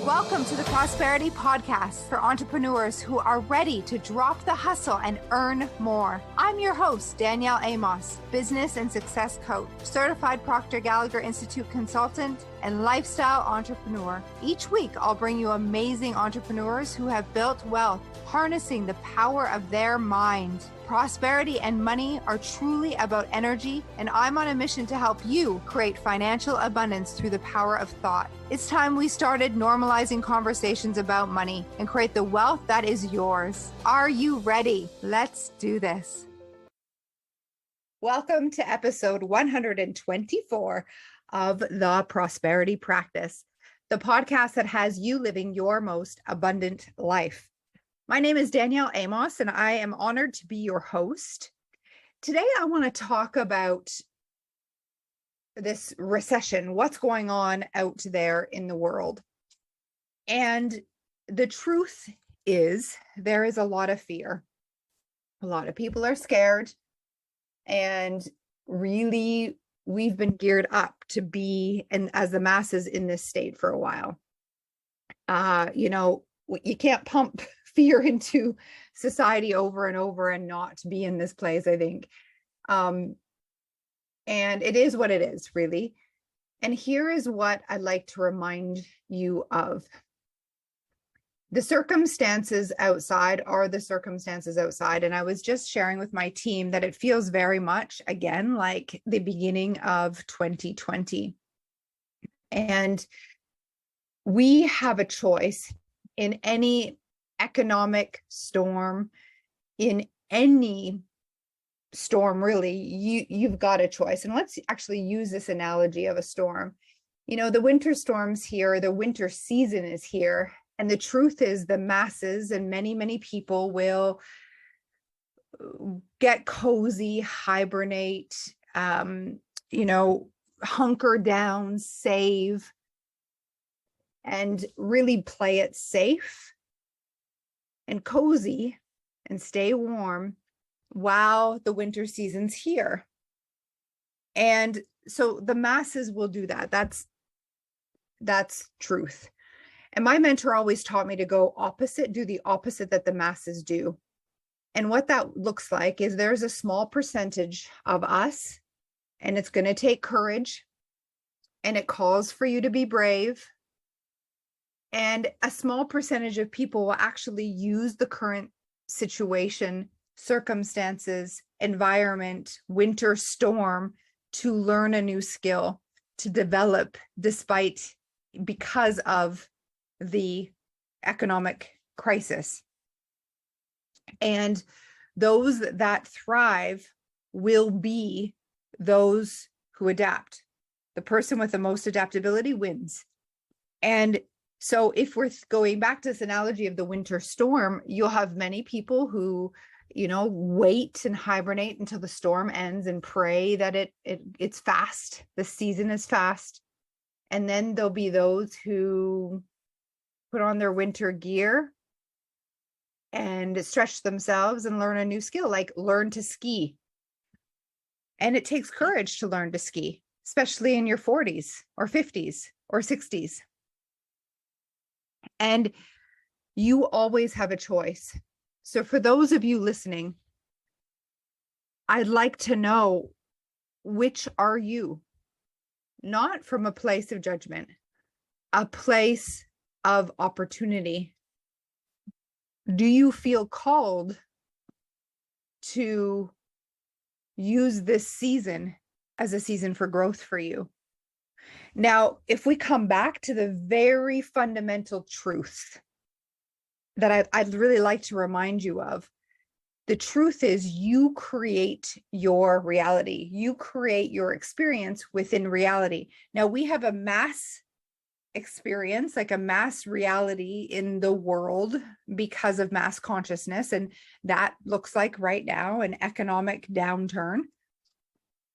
Welcome to the Prosperity Podcast for entrepreneurs who are ready to drop the hustle and earn more. I'm your host, Danielle Amos, business and success coach, certified Proctor Gallagher Institute consultant, and lifestyle entrepreneur. Each week, I'll bring you amazing entrepreneurs who have built wealth, harnessing the power of their mind. Prosperity and money are truly about energy, and I'm on a mission to help you create financial abundance through the power of thought. It's time we started normalizing conversations about money and create the wealth that is yours. Are you ready? Let's do this. Welcome to episode 124 of the Prosperity Practice, the podcast that has you living your most abundant life. My name is Danielle Amos, and I am honored to be your host. Today, I want to talk about this recession, what's going on out there in the world. And the truth is, there is a lot of fear. A lot of people are scared, and really, we've been geared up to be, and as the masses in this state for a while. You can't pump fear into society over and over and not be in this place, I think. And it is what it is, really. And here is what I'd like to remind you of. The circumstances outside are the circumstances outside. And I was just sharing with my team that it feels very much, again, like the beginning of 2020. And we have a choice in any economic storm, in any storm, really, you've got a choice. And let's actually use this analogy of a storm. You know, the winter storm's here, the winter season is here. And the truth is the masses and many, many people will get cozy, hibernate, hunker down, save, and really play it safe and cozy and stay warm while the winter season's here. And so the masses will do that. That's truth. And my mentor always taught me to go opposite, do the opposite that the masses do. And what that looks like is there's a small percentage of us, and it's going to take courage, and it calls for you to be brave. And a small percentage of people will actually use the current situation, circumstances, environment, winter storm to learn a new skill, to develop because of the economic crisis. And those that thrive will be those who adapt. The person with the most adaptability wins. And so if we're going back to this analogy of the winter storm, you'll have many people who, wait and hibernate until the storm ends and pray that it's fast. The season is fast. And then there'll be those who put on their winter gear and stretch themselves and learn a new skill, like learn to ski. And it takes courage to learn to ski, especially in your 40s or 50s or 60s. And you always have a choice. So for those of you listening, I'd like to know, which are you? Not from a place of judgment, a place of opportunity. Do you feel called to use this season as a season for growth for you? Now, if we come back to the very fundamental truth that I'd really like to remind you of, the truth is you create your reality. You create your experience within reality. Now, we have a mass experience, like a mass reality in the world because of mass consciousness. And that looks like right now an economic downturn.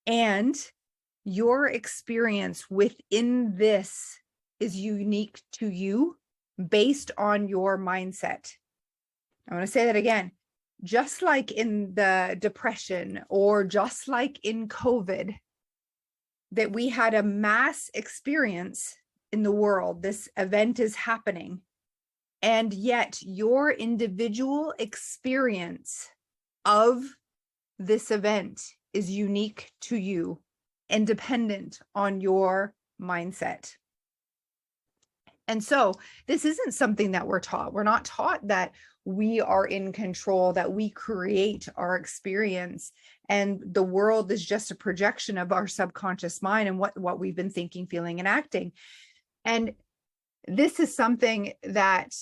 And your experience within this is unique to you based on your mindset. I want to say that again. Just like in the depression or just like in COVID, that we had a mass experience in the world. This event is happening. And yet your individual experience of this event is unique to you and dependent on your mindset. And so this isn't something that we're taught. We're not taught that we are in control, that we create our experience, and the world is just a projection of our subconscious mind and what we've been thinking, feeling, and acting. And this is something that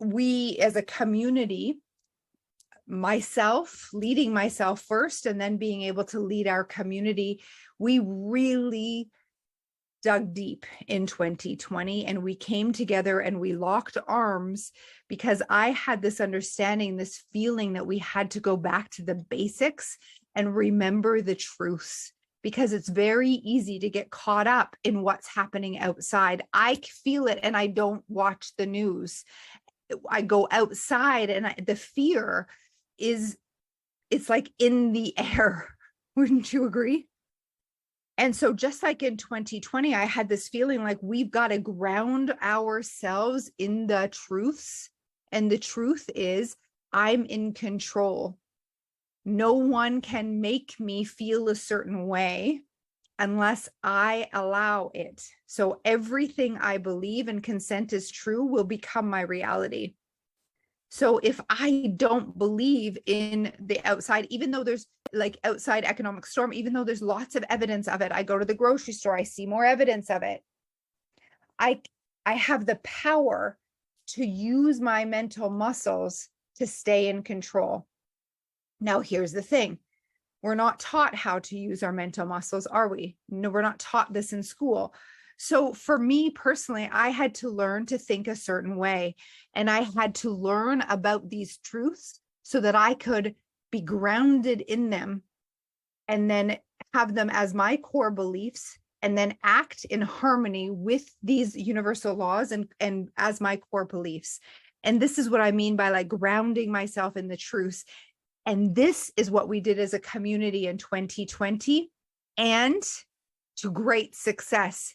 we as a community, myself, leading myself first, and then being able to lead our community, we really dug deep in 2020, and we came together and we locked arms because I had this understanding, this feeling that we had to go back to the basics and remember the truths, because it's very easy to get caught up in what's happening outside. I feel it and I don't watch the news. I go outside and the fear it's like in the air. Wouldn't you agree? And so just like in 2020, I had this feeling like we've got to ground ourselves in the truths. And the truth is, I'm in control. No one can make me feel a certain way unless I allow it. So everything I believe and consent is true will become my reality. So if I don't believe in the outside, even though there's like outside economic storm, even though there's lots of evidence of it, I go to the grocery store, I see more evidence of it. I have the power to use my mental muscles to stay in control. Now, here's the thing. We're not taught how to use our mental muscles, are we? No, we're not taught this in school. So for me personally, I had to learn to think a certain way, and I had to learn about these truths so that I could be grounded in them and then have them as my core beliefs and then act in harmony with these universal laws and as my core beliefs. And this is what I mean by like grounding myself in the truths. And this is what we did as a community in 2020, and to great success.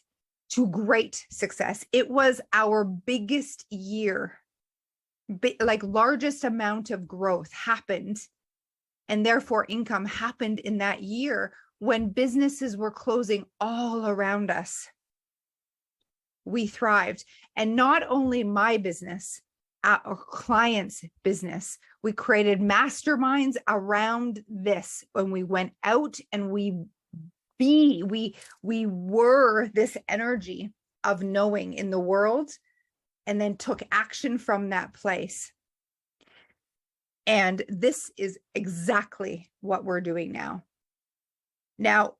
It was our biggest year, like largest amount of growth happened, and therefore income happened in that year when businesses were closing all around us. We thrived. And not only my business, our clients' business, we created masterminds around this when we went out and we were this energy of knowing in the world, and then took action from that place. And this is exactly what we're doing now. Now,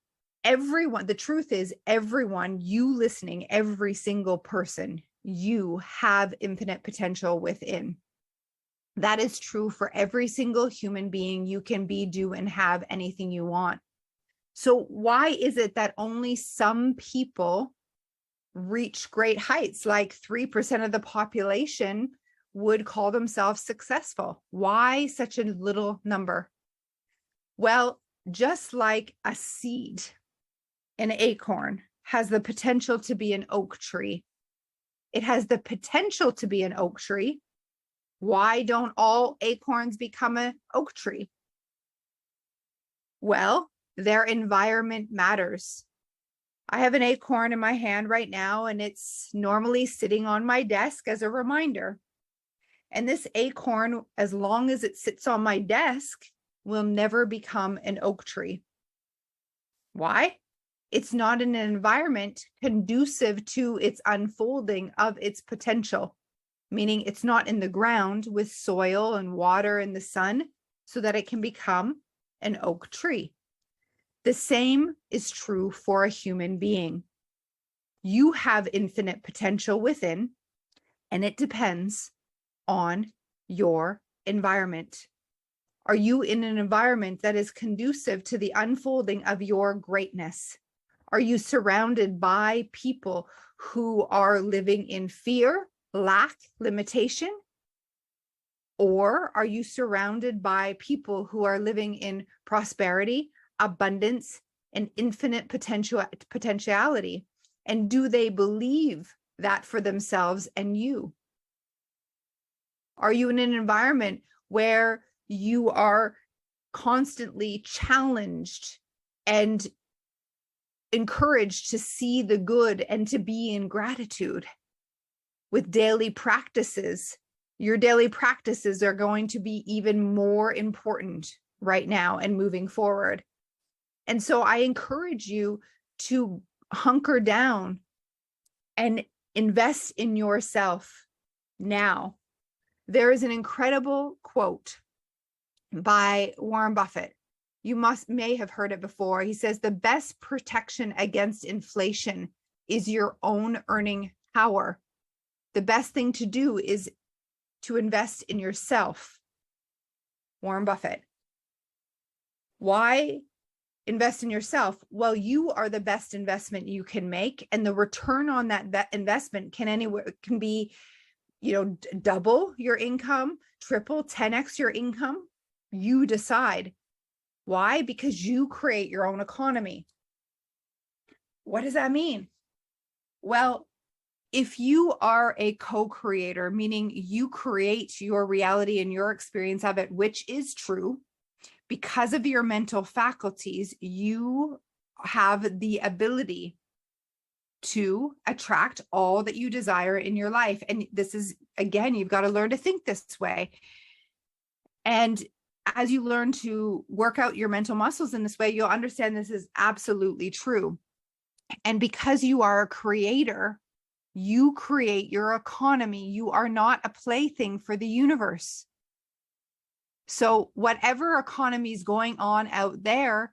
everyone, the truth is, everyone, you listening, every single person, you have infinite potential within. That is true for every single human being. You can be, do, and have anything you want. So why is it that only some people reach great heights? Like 3% of the population would call themselves successful. Why such a little number? Well, just like a seed, an acorn has the potential to be an oak tree. It has the potential to be an oak tree. Why don't all acorns become an oak tree? Well, their environment matters. I have an acorn in my hand right now, and it's normally sitting on my desk as a reminder. And this acorn, as long as it sits on my desk, will never become an oak tree. Why? It's not in an environment conducive to its unfolding of its potential, meaning it's not in the ground with soil and water and the sun so that it can become an oak tree. The same is true for a human being. You have infinite potential within, and it depends on your environment. Are you in an environment that is conducive to the unfolding of your greatness? Are you surrounded by people who are living in fear, lack, limitation? Or are you surrounded by people who are living in prosperity, abundance, and infinite potentiality? And do they believe that for themselves and you? Are you in an environment where you are constantly challenged and encouraged to see the good and to be in gratitude with daily practices? Your daily practices are going to be even more important right now and moving forward. And so I encourage you to hunker down and invest in yourself now. There is an incredible quote by Warren Buffett. You may have heard it before. He says, the best protection against inflation is your own earning power. The best thing to do is to invest in yourself. Warren Buffett. Why invest in yourself? Well, you are the best investment you can make, and the return on that investment can be, double your income, triple, 10x your income. You decide. Why? Because you create your own economy. What does that mean? Well, if you are a co-creator, meaning you create your reality and your experience of it, which is true, because of your mental faculties, you have the ability to attract all that you desire in your life. And this is, again, you've got to learn to think this way. And as you learn to work out your mental muscles in this way, you'll understand this is absolutely true. And because you are a creator, you create your economy. You are not a plaything for the universe. So whatever economy is going on out there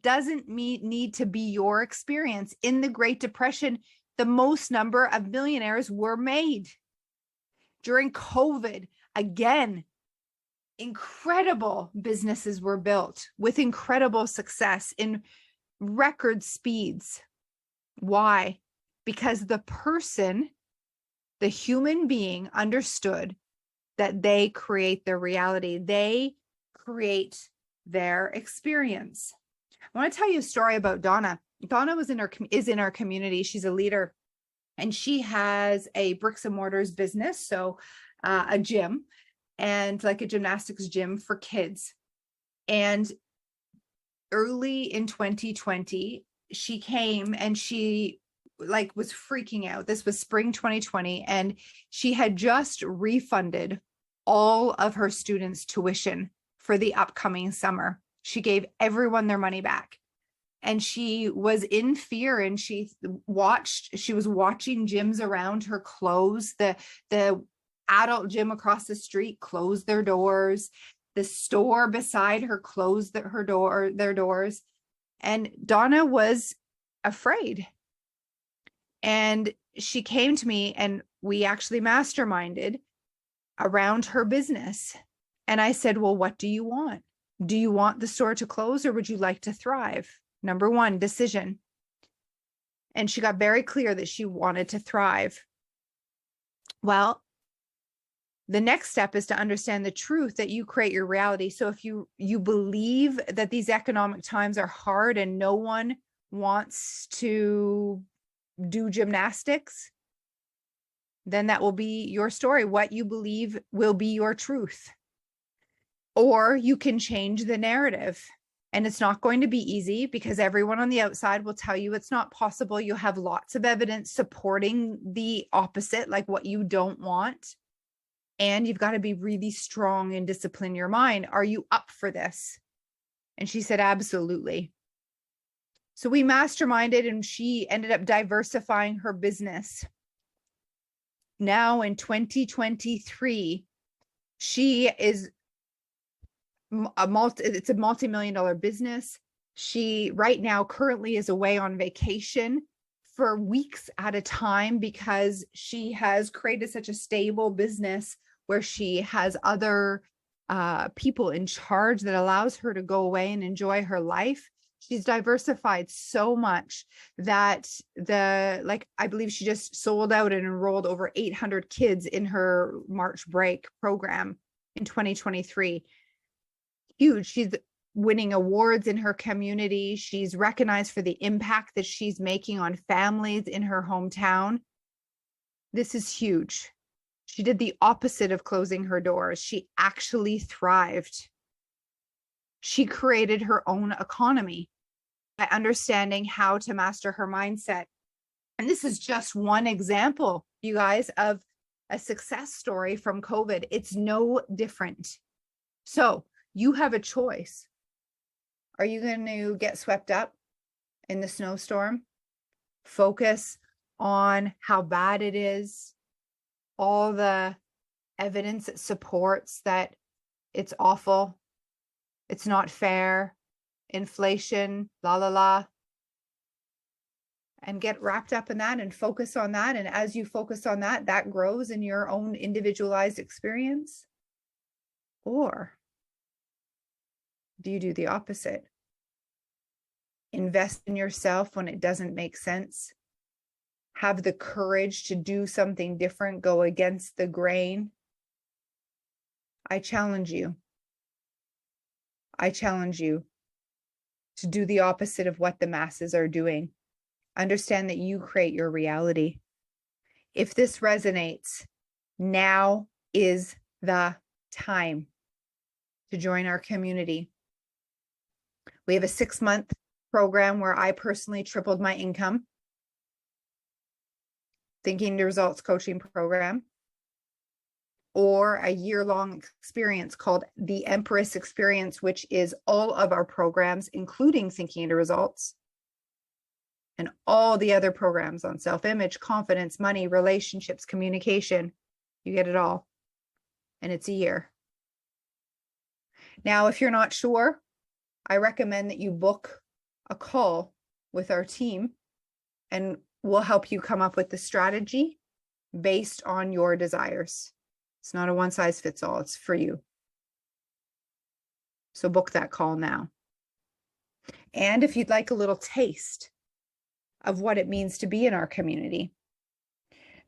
doesn't need to be your experience. In the Great Depression, the most number of millionaires were made. During COVID, again, incredible businesses were built with incredible success in record speeds. Why? Because the person, the human being, understood that they create their reality. They create their experience. I want to tell you a story about Donna. Donna is in our community. She's a leader, and she has a bricks and mortars business. So a gym, and like a gymnastics gym for kids. And early in 2020, she came and she was freaking out. This was spring 2020, and she had just refunded all of her students' tuition for the upcoming summer. She gave everyone their money back. And she was in fear, and she was watching gyms around her close. The adult gym across the street closed their doors. The store beside her closed their doors. And Donna was afraid. And she came to me, and we actually masterminded around her business. And I said, well, what do you want? Do you want the store to close, or would you like to thrive? Number one, decision. And she got very clear that she wanted to thrive. Well, the next step is to understand the truth that you create your reality. So if you believe that these economic times are hard and no one wants to do gymnastics, then that will be your story. What you believe will be your truth. Or you can change the narrative. And it's not going to be easy, because everyone on the outside will tell you it's not possible. You have lots of evidence supporting the opposite, like what you don't want. And you've got to be really strong and discipline your mind. Are you up for this? And she said, absolutely. So we masterminded, and she ended up diversifying her business. Now in 2023, she is it's a multi-million-dollar business. She right now currently is away on vacation for weeks at a time, because she has created such a stable business where she has other people in charge that allows her to go away and enjoy her life. She's diversified so much that I believe she just sold out and enrolled over 800 kids in her March break program in 2023. Huge. She's winning awards in her community. She's recognized for the impact that she's making on families in her hometown. This is huge. She did the opposite of closing her doors. She actually thrived. She created her own economy by understanding how to master her mindset. And this is just one example, you guys, of a success story from COVID. It's no different. So you have a choice. Are you going to get swept up in the snowstorm? Focus on how bad it is, all the evidence that supports that it's awful, it's not fair, inflation, la, la, la, and get wrapped up in that and focus on that. And as you focus on that, that grows in your own individualized experience? Or do you do the opposite? Invest in yourself when it doesn't make sense. Have the courage to do something different, go against the grain. I challenge you. I challenge you to do the opposite of what the masses are doing. Understand that you create your reality. If this resonates, now is the time to join our community. We have a 6-month program where I personally tripled my income. Thinking to Results coaching program, or a year-long experience called the Empress Experience, which is all of our programs, including Thinking to Results, and all the other programs on self-image, confidence, money, relationships, communication. You get it all. And it's a year. Now, if you're not sure, I recommend that you book a call with our team, and we'll help you come up with the strategy based on your desires. It's not a one-size-fits-all. It's for you. So book that call now. And if you'd like a little taste of what it means to be in our community,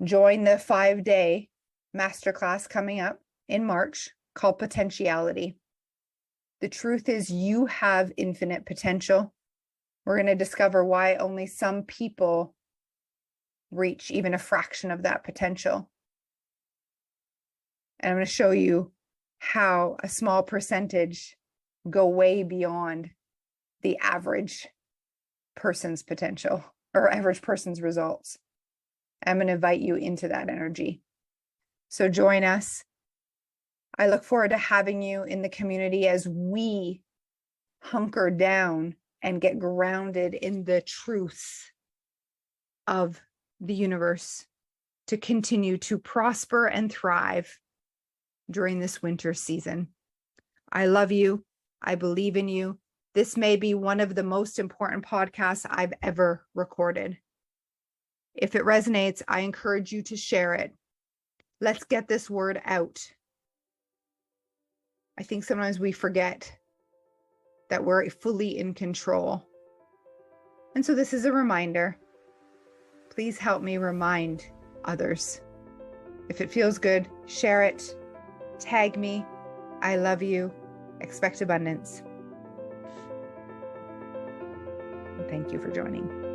join the 5-day masterclass coming up in March called Potentiality. The truth is, you have infinite potential. We're going to discover why only some people reach even a fraction of that potential. And I'm going to show you how a small percentage go way beyond the average person's potential or average person's results. I'm going to invite you into that energy. So join us. I look forward to having you in the community as we hunker down and get grounded in the truth of the universe to continue to prosper and thrive during this winter season. I love you. I believe in you. This may be one of the most important podcasts I've ever recorded. If it resonates, I encourage you to share it. Let's get this word out. I think sometimes we forget that we're fully in control. And so this is a reminder. Please help me remind others. If it feels good, share it. Tag me. I love you. Expect abundance. And thank you for joining.